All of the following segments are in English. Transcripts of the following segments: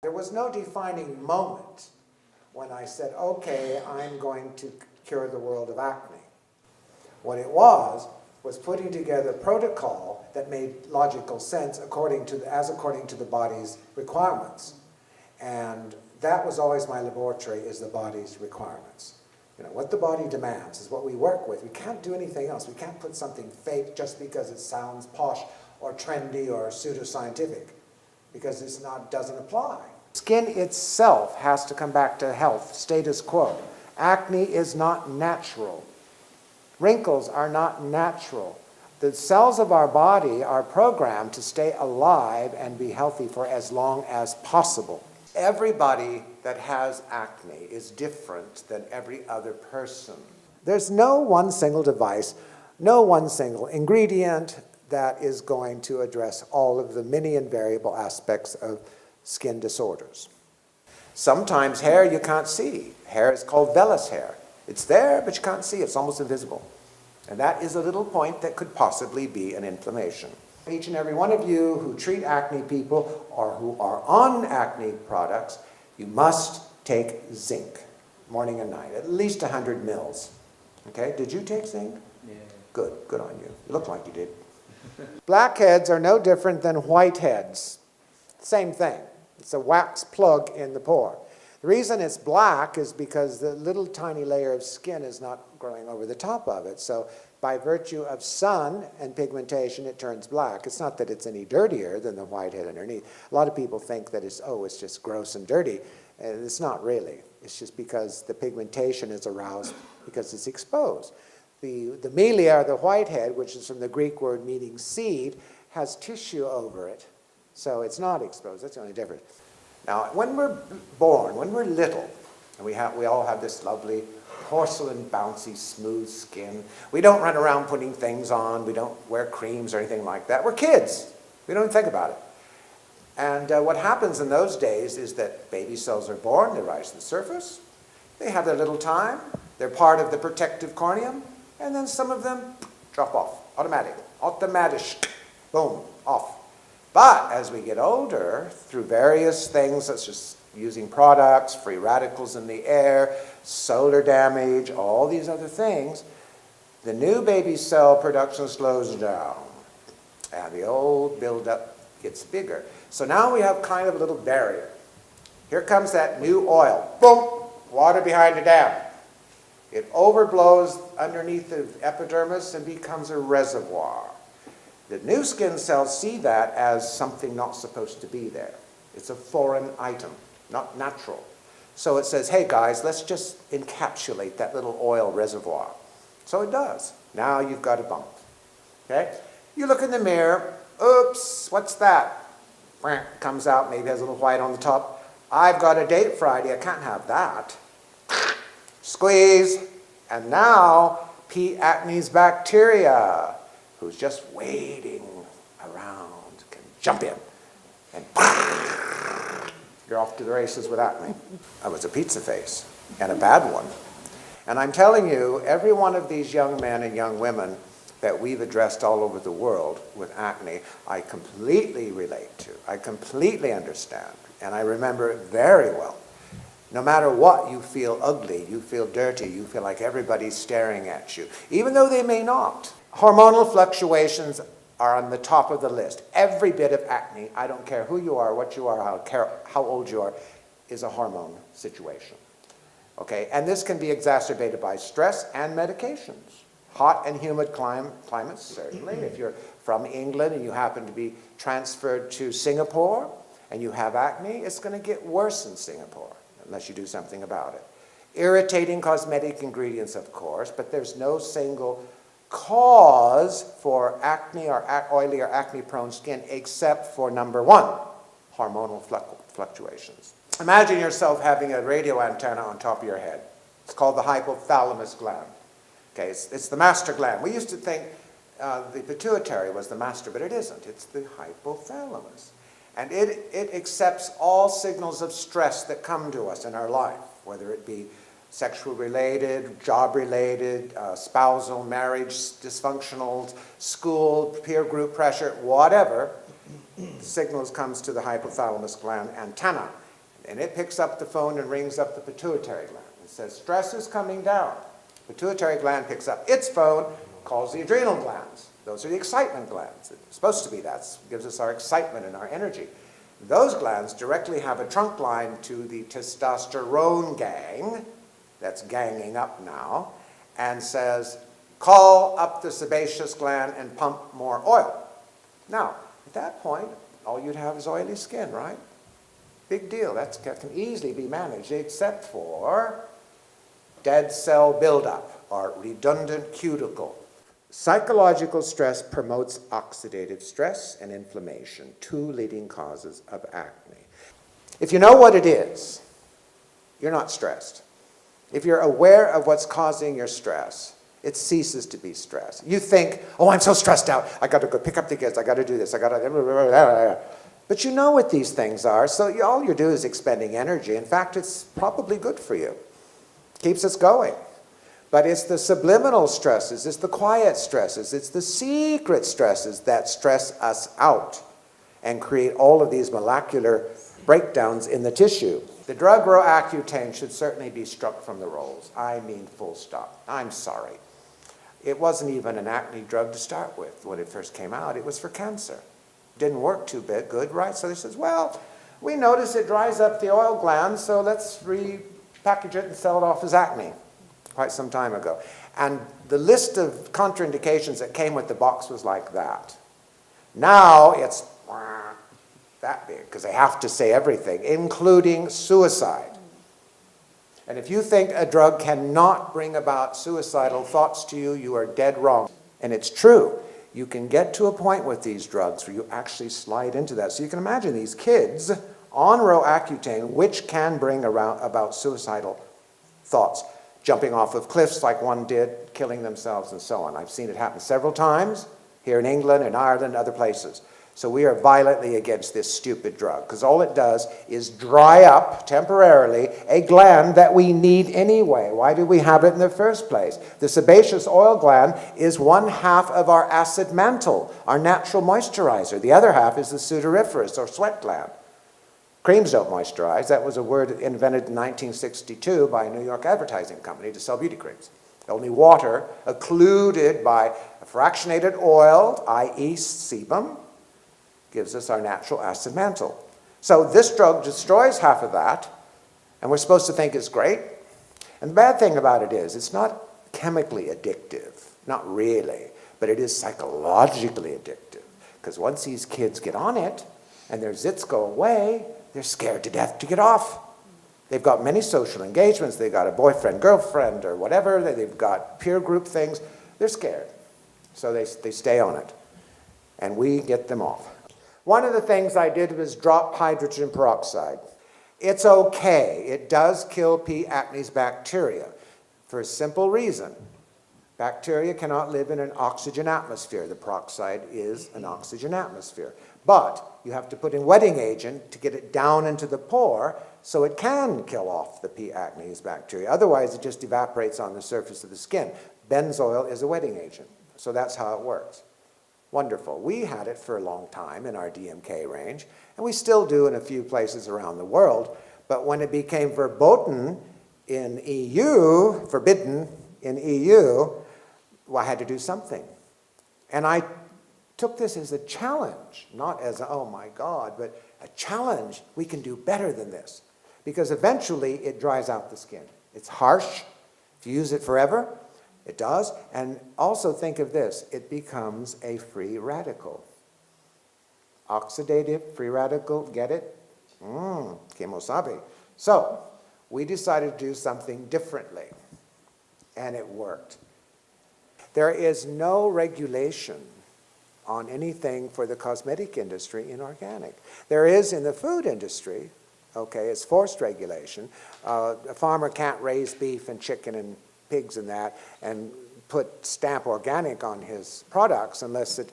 There was no defining moment when I said, okay, I'm going to cure the world of acne. What it was putting together a protocol that made logical sense according to the body's requirements. And that was always my laboratory, is the body's requirements. You know, what the body demands is what we work with. We can't do anything else. We can't put something fake just because it sounds posh or trendy or pseudoscientific, because it's not, doesn't apply. Skin itself has to come back to health, status quo. Acne is not natural. Wrinkles are not natural. The cells of our body are programmed to stay alive and be healthy for as long as possible. Everybody that has acne is different than every other person. There's no one single device, no one single ingredient that is going to address all of the many and variable aspects of skin disorders. Sometimes hair you can't see. Hair is called vellus hair. It's there, but you can't see it. It's almost invisible. And that is a little point that could possibly be an inflammation. Each and every one of you who treat acne people or who are on acne products, you must take zinc morning and night, at least 100 mils. Okay, did you take zinc? Yeah. Good on you. You look like you did. Blackheads are no different than whiteheads. Same thing. It's a wax plug in the pore. The reason it's black is because the little tiny layer of skin is not growing over the top of it. So by virtue of sun and pigmentation, it turns black. It's not that it's any dirtier than the whitehead underneath. A lot of people think that it's just gross and dirty. And it's not really. It's just because the pigmentation is aroused because it's exposed. The melia, or the whitehead, which is from the Greek word meaning seed, has tissue over it. So it's not exposed. That's the only difference. Now, when we're born, when we're little, and we all have this lovely porcelain, bouncy, smooth skin. We don't run around putting things on. We don't wear creams or anything like that. We're kids. We don't even think about it. And what happens in those days is that baby cells are born. They rise to the surface. They have their little time. They're part of the protective corneum. And then some of them drop off, automatic, boom, off. But as we get older, through various things such as using products, free radicals in the air, solar damage, all these other things, the new baby cell production slows down. And the old buildup gets bigger. So now we have kind of a little barrier. Here comes that new oil. Boom! Water behind the dam. It overblows underneath the epidermis and becomes a reservoir. The new skin cells see that as something not supposed to be there. It's a foreign item, not natural. So it says, hey guys, let's just encapsulate that little oil reservoir. So it does. Now you've got a bump. Okay? You look in the mirror, oops, what's that? Comes out, maybe has a little white on the top. I've got a date Friday, I can't have that. Squeeze, and now P. acnes bacteria, who's just waiting around, can jump in, and you're off to the races with acne. I was a pizza face, and a bad one. And I'm telling you, every one of these young men and young women that we've addressed all over the world with acne, I completely relate to. I completely understand, and I remember it very well. No matter what, you feel ugly, you feel dirty, you feel like everybody's staring at you, even though they may not. Hormonal fluctuations are on the top of the list. Every bit of acne, I don't care who you are, what you are, how old you are, is a hormone situation. Okay, and this can be exacerbated by stress and medications. Hot and humid climates, certainly. If you're from England and you happen to be transferred to Singapore and you have acne, it's going to get worse in Singapore unless you do something about it. Irritating cosmetic ingredients, of course, but there's no single cause for acne or oily or acne-prone skin except for number one, hormonal fluctuations. Imagine yourself having a radio antenna on top of your head. It's called the hypothalamus gland. Okay, it's the master gland. We used to think the pituitary was the master, but it isn't. It's the hypothalamus. And it accepts all signals of stress that come to us in our life, whether it be sexual related, job related, spousal, marriage, dysfunctional, school, peer group pressure, whatever, signals comes to the hypothalamus gland antenna. And it picks up the phone and rings up the pituitary gland. It says, stress is coming down. Pituitary gland picks up its phone, calls the adrenal glands. Those are the excitement glands. It's supposed to be that. It gives us our excitement and our energy. Those glands directly have a trunk line to the testosterone gang, that's ganging up now, and says, call up the sebaceous gland and pump more oil. Now, at that point, all you'd have is oily skin, right? Big deal. That can easily be managed, except for dead cell buildup or redundant cuticle. Psychological stress promotes oxidative stress and inflammation, two leading causes of acne. If you know what it is, you're not stressed. If you're aware of what's causing your stress, it ceases to be stress. You think, oh, I'm so stressed out. I got to go pick up the kids. I got to do this. I got to... But you know what these things are, so all you do is expending energy. In fact, it's probably good for you. Keeps us going. But it's the subliminal stresses, it's the quiet stresses, it's the secret stresses that stress us out and create all of these molecular breakdowns in the tissue. The drug Roaccutane should certainly be struck from the rolls. I mean, full stop. I'm sorry. It wasn't even an acne drug to start with when it first came out. It was for cancer. Didn't work too good, right? So they says, well, we notice it dries up the oil glands, so let's repackage it and sell it off as acne. Quite some time ago. And the list of contraindications that came with the box was like that. Now it's that big, because they have to say everything, including suicide. And if you think a drug cannot bring about suicidal thoughts to you, you are dead wrong. And it's true. You can get to a point with these drugs where you actually slide into that. So you can imagine these kids on Roaccutane, which can bring about suicidal thoughts. Jumping off of cliffs like one did, killing themselves and so on. I've seen it happen several times here in England, in Ireland, other places. So we are violently against this stupid drug because all it does is dry up temporarily a gland that we need anyway. Why do we have it in the first place? The sebaceous oil gland is one half of our acid mantle, our natural moisturizer. The other half is the sudoriferous or sweat gland. Creams don't moisturize. That was a word invented in 1962 by a New York advertising company to sell beauty creams. Only water, occluded by a fractionated oil, i.e. sebum, gives us our natural acid mantle. So this drug destroys half of that, and we're supposed to think it's great. And the bad thing about it is it's not chemically addictive, not really, but it is psychologically addictive. Because once these kids get on it and their zits go away, they're scared to death to get off. They've got many social engagements. They've got a boyfriend, girlfriend, or whatever. They've got peer group things. They're scared. So they stay on it. And we get them off. One of the things I did was drop hydrogen peroxide. It's okay. It does kill P. acnes bacteria for a simple reason. Bacteria cannot live in an oxygen atmosphere. The peroxide is an oxygen atmosphere. But you have to put in wetting agent to get it down into the pore so it can kill off the P. acnes bacteria. Otherwise, it just evaporates on the surface of the skin. Benzoyl is a wetting agent. So that's how it works. Wonderful. We had it for a long time in our DMK range, and we still do in a few places around the world. But when it became forbidden in EU, well, I had to do something. And I took this as a challenge, not as, oh my God, but a challenge. We can do better than this. Because eventually it dries out the skin. It's harsh. If you use it forever, it does. And also think of this, it becomes a free radical. Oxidative free radical, get it? Kemosabe. So we decided to do something differently, and it worked. There is no regulation on anything for the cosmetic industry in organic. There is in the food industry, okay, it's forced regulation. A farmer can't raise beef and chicken and pigs and that and put stamp organic on his products unless it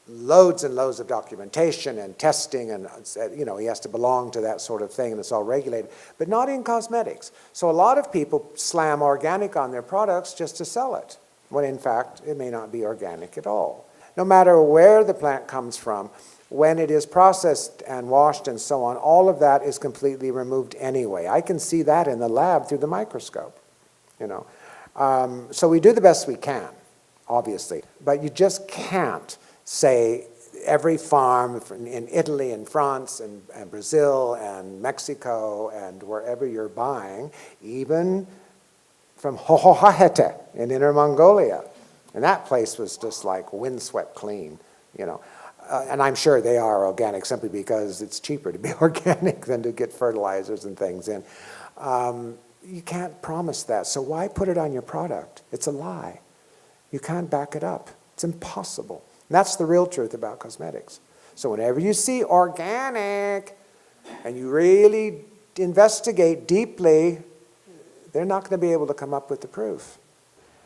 loads and loads of documentation and testing and, you know, he has to belong to that sort of thing and it's all regulated, but not in cosmetics. So a lot of people slam organic on their products just to sell it, when in fact it may not be organic at all. No matter where the plant comes from, when it is processed and washed and so on, all of that is completely removed anyway. I can see that in the lab through the microscope, you know. So we do the best we can, obviously, but you just can't say every farm in Italy and France and Brazil and Mexico and wherever you're buying, even from Hohohahete in Inner Mongolia. And that place was just like windswept clean, you know. And I'm sure they are organic simply because it's cheaper to be organic than to get fertilizers and things in. You can't promise that, so why put it on your product? It's a lie. You can't back it up. It's impossible. And that's the real truth about cosmetics. So whenever you see organic and you really investigate deeply, they're not going to be able to come up with the proof.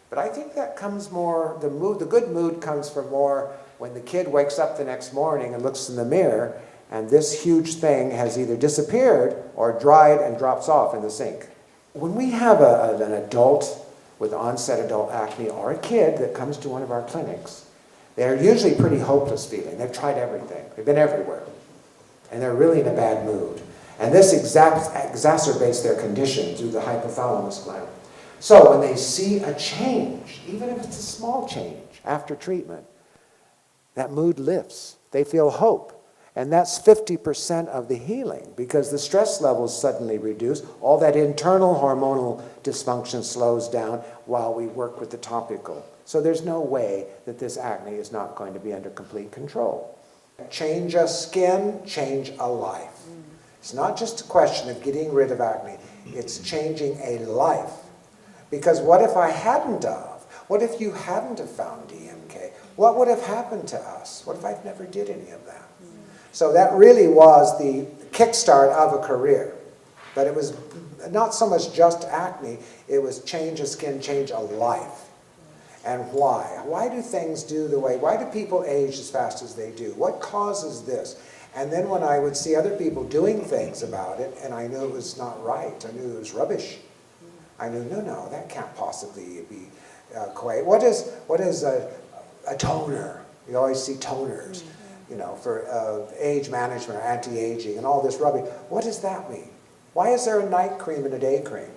But I think that comes more, the good mood comes from more when the kid wakes up the next morning and looks in the mirror and this huge thing has either disappeared or dried and drops off in the sink. When we have an adult with onset adult acne or a kid that comes to one of our clinics, they're usually pretty hopeless feeling. They've tried everything. They've been everywhere. And they're really in a bad mood. And this exacerbates their condition through the hypothalamus gland. So when they see a change, even if it's a small change after treatment, that mood lifts. They feel hope. And that's 50% of the healing because the stress levels suddenly reduce. All that internal hormonal dysfunction slows down while we work with the topical. So there's no way that this acne is not going to be under complete control. Change a skin, change a life. It's not just a question of getting rid of acne. It's changing a life. Because what if I hadn't of? What if you hadn't have found DMK? What would have happened to us? What if I never did any of that? So that really was the kickstart of a career. But it was not so much just acne, it was change a skin, change a life. And why? Why do things do the way, why do people age as fast as they do? What causes this? And then when I would see other people doing things about it, and I knew it was not right, I knew it was rubbish. I knew, no, that can't possibly be quite. What is a toner? You always see toners, you know, for age management or anti-aging and all this rubbish. What does that mean? Why is there a night cream and a day cream?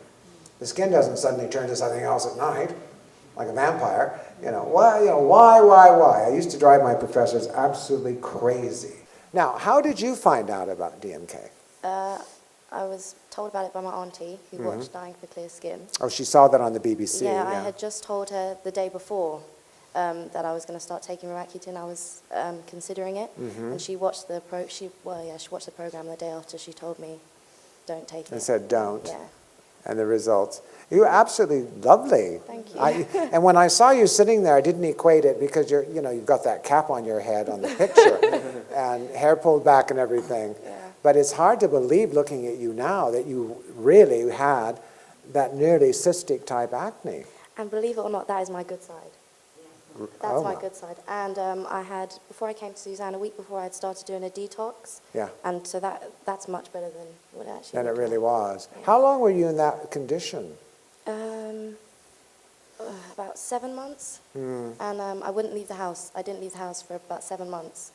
The skin doesn't suddenly turn to something else at night, like a vampire. Why? I used to drive my professors absolutely crazy. Now, how did you find out about DMK? I was told about it by my auntie, who watched Dying for Clear Skin. Oh, she saw that on the BBC. Yeah, I had just told her the day before that I was going to start taking Roaccutane. I was considering it, and she watched the she watched the program the day after she told me, "Don't take it." And said, "Don't." Yeah. And the results. You were absolutely lovely. Thank you. And when I saw you sitting there, I didn't equate it because you've got that cap on your head on the picture, and hair pulled back and everything. Yeah. But it's hard to believe, looking at you now, that you really had that nearly cystic type acne. And believe it or not, that is my good side. That's my good side. And I had, before I came to Suzanne, a week before I had started doing a detox. Yeah. And so that's much better than what it actually And it really was. Yeah. How long were you in that condition? About 7 months. And I wouldn't leave the house. I didn't leave the house for about 7 months.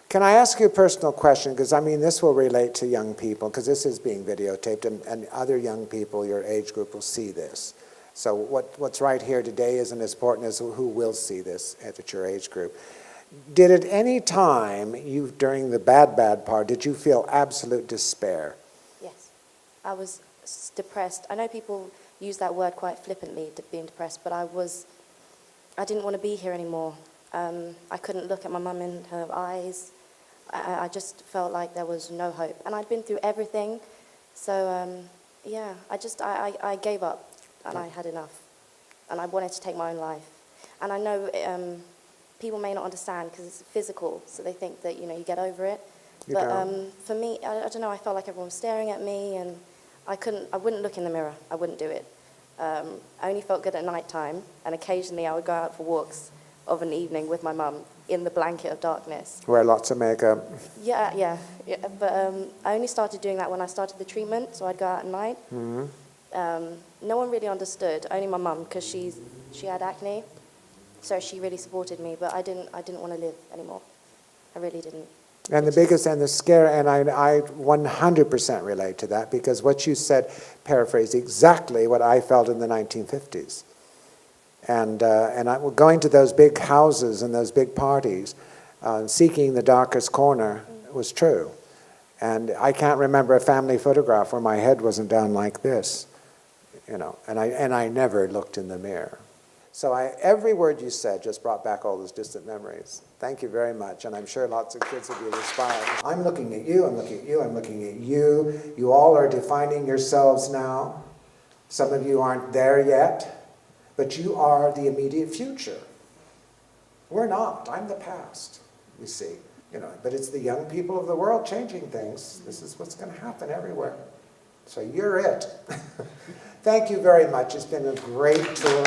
Can I ask you a personal question? Because, I mean, this will relate to young people, because this is being videotaped, and other young people, your age group, will see this. So what's right here today isn't as important as who will see this at your age group. Did at any time, during the bad part, did you feel absolute despair? Yes. I was depressed. I know people use that word quite flippantly, being depressed, but I didn't want to be here anymore. I couldn't look at my mum in her eyes. I just felt like there was no hope. And I'd been through everything. So, yeah, I gave up. And I had enough. And I wanted to take my own life. And I know people may not understand because it's physical, so they think that, you get over it. But for me, I don't know, I felt like everyone was staring at me, and I wouldn't look in the mirror. I wouldn't do it. I only felt good at night time, and occasionally I would go out for walks of an evening with my mum in the blanket of darkness. Wear lots of makeup. Yeah. But I only started doing that when I started the treatment, so I'd go out at night. No one really understood, only my mum, because she had acne, so she really supported me, but I didn't want to live anymore. I really didn't. And the biggest and the scare, and I 100% relate to that, because what you said paraphrased exactly what I felt in the 1950s. And going to those big houses and those big parties, seeking the darkest corner was true. And I can't remember a family photograph where my head wasn't down like this, you know, and I never looked in the mirror. So every word you said just brought back all those distant memories. Thank you very much, and I'm sure lots of kids will be inspired. I'm looking at you, I'm looking at you, I'm looking at you. You all are defining yourselves now. Some of you aren't there yet, but you are the immediate future. We're not. I'm the past, you see. You know, but it's the young people of the world changing things. This is what's going to happen everywhere. So you're it. Thank you very much. It's been a great tour.